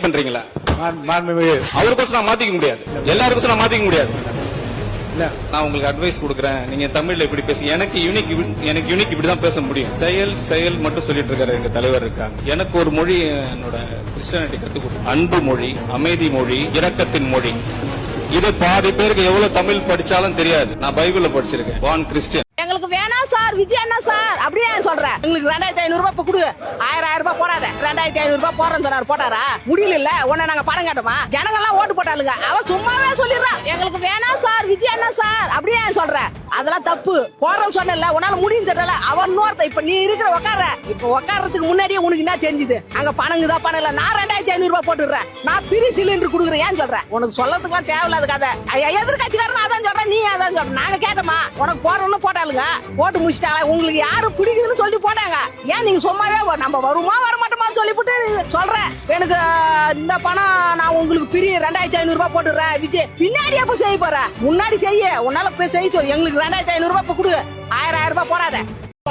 பண்றீங்களா? அவருக்கோசம் நான் மாத்திக்க முடியாது, எல்லாருக்கும் நான் மாத்திக்க முடியாது. நான் உங்களுக்கு அட்வைஸ் கொடுக்குறேன், நீங்க தமிழ்ல இப்படி பேசி எனக்கு யூனிக் இப்படிதான் பேச முடியும். செயல் மட்டும் சொல்லிட்டு இருக்காரு எங்க தலைவர் இருக்காங்க. எனக்கு ஒரு மொழி என்னோட கிறிஸ்டியானிட்டி கத்துக் கொடுக்கும், அன்பு மொழி, அமைதி மொழி, இரக்கத்தின் மொழி. இது பாதி பேருக்கு எவ்வளவு தமிழ் படிச்சாலும் தெரியாது. நான் பைபிள்ல படிச்சிருக்கேன், பான் கிறிஸ்டியன். எங்களுக்கு வேணாம் சார், விஜய் அண்ணா சார் அப்படியே சொல்றேன். எங்களுக்கு 2500 ரூபாய் கொடு, 1000 ரூபாய் போடாத. 2500 ரூபாய் போறேன்னு சொன்னாரு, போட்டாரா? முடியல இல்ல, உன்ன நாங்க படம் காட்டுமா? ஜனங்க எல்லாம் ஓட்டு போட்டாளுங்க, அவ சும்மாவே சொல்லிடுறான் எங்களுக்கு வேணாம் சார், விஜய் அண்ணா சார் அப்படியே சொல்றேன். அதெல்லாம் தப்பு. போறோம் சொன்னல, உன்னால முடியும் தெரியல. அவன் இன்னொருத்த இப்ப நீ இருக்கிற உட்கார, இப்ப உட்காரத்துக்கு முன்னாடியே உனக்கு என்ன தெரிஞ்சுது? அங்க பணங்குதான் பணம் இல்ல. நான் 2500 ரூபாய் போட்டுடுறேன், நான் பிரி சிலிண்டர் குடுக்குறேன். ஏன் சொல்றேன்? உனக்கு சொல்லறதுக்குலாம் தேவையில்லாத கதை. எதிர்கட்சிக்காரன் அதான் சொல்றேன், நீ அதான் சொல்ற. நாங்க கேட்டோமா? உனக்கு போறோம்னு போட்டாளுங்க, போட்டு முடிச்சிட்டாங்க. உங்களுக்கு யாரு பிடிக்குதுன்னு சொல்லி போட்டாங்க. ஏன் நீங்க சும்மாவே நம்ம வருமா வரமாட்டோமா சொல்லிவிட்டு சொல்றேன். எனக்கு இந்த பணம் நான் உங்களுக்கு பிரி 2500 ரூபாய் போட்டுறேன். விஜய் பின்னாடி எப்ப செய்ய போற? முன்னாடி செய்ய, உன்னால போய் செய்ய சொல்லு. எங்களுக்கு 2500 ரூபாய் இப்ப கொடு, 1000 ரூபாய் போடாத.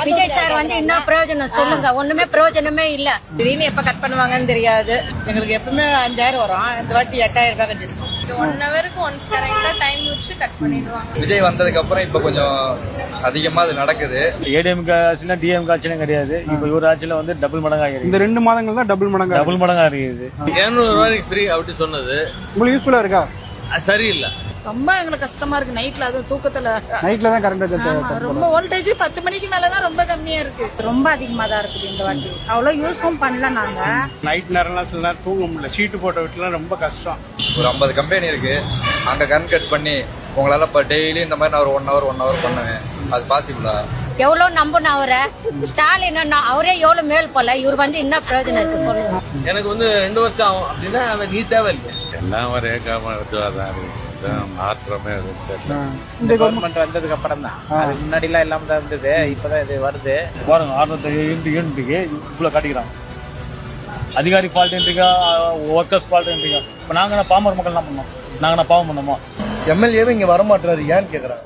விஜய் சார் வந்து என்ன பிரயோஜனம் சொல்லுங்க? ஒண்ணுமே பிரயோஜனமே இல்ல. திடீர்னு எப்ப கட் பண்ணுவாங்கன்னு தெரியாது. எங்களுக்கு எப்பவுமே 5000 வரும், இந்த வாட்டி 8000 ரூபாய் கட்டிடுவோம். 1 ஹவருக்கு ஒன்ஸ் கரெக்டா டைம் வச்சு கட் பண்ணிடுவாங்க. விஜய் வந்ததுக்கு அப்புறம் இப்ப கொஞ்சம் அதிகமா அது நடக்குது. ஏடிஎம்கே ஆட்சினா டிஎம்கே ஆட்சினா கிடையாது. இப்ப ஒரு ஆட்சியில வந்து டபுள் மடங்கா இருக்கு. இந்த 2 மாதங்கள் தான் டபுள் மடங்கா இருக்குது. 200 ரூபாய்க்கு ஃப்ரீ அப்படி சொன்னது உங்களுக்கு யூஸ்ஃபுல்லா இருக்கா? சரியில்லை. ரொம்ப எங்களுக்கு கஷ்டமா இருக்கு. நைட்ல அதுவும் தூக்கத்துல நைட்ல தான் கரண்ட் ரொம்ப வோல்டேஜ் 10 மணிக்கு மேலதான் ரொம்ப கம்மியா இருக்கு. ரொம்ப அதிகமா தான் இருக்குது இந்த வாட்டி. அவ்வளவு யூஸும் பண்ணல நாங்க. நைட் நேரம்லாம் சில நேரம் தூங்க முடியல, ஷீட்டு போட்ட வீட்டுலாம் ரொம்ப கஷ்டம். ஒரு 50 கம்பெனி இருக்கு, அங்க கன் கட் பண்ணி உங்களால இப்ப டெய்லி இந்த மாதிரி நான் ஒரு 1 hour பண்ணுவேன். அது பாசிபிளா? எவ்வளவு நம்பணும் அவரை? ஸ்டாலின் அவரே எவ்வளவு மேல் போல, இவர் வந்து என்ன பிரயோஜனம் இருக்கு சொல்லுங்க. எனக்கு வந்து 2 வருஷம் ஆகும் அப்படின்னா நீ தேவையில்லை. எல்லாம் ஒரே காரணம் மாற்றமே இந்த கவர்மெண்ட் வந்ததுக்கு அப்புறம் தான். அது முன்னாடி எல்லாம் இல்லாம தான் இருந்தது, இப்பதான் இது வருது. பாருங்க 600 யூனிட்டுக்கு இவ்வளவு காட்டிக்கிறாங்க. அதிகாரி ஃபால்ட்ன்றீங்க, ஒர்க்கர்ஸ் ஃபால்ட்ன்றீங்க. இப்ப நாங்க பாமர மக்கள் என்ன பண்ணோம்? நாங்க பாவம் பண்ணோமா? எம்எல்ஏவே இங்க வரமாட்டாரு, ஏன்னு கேக்குறாங்க.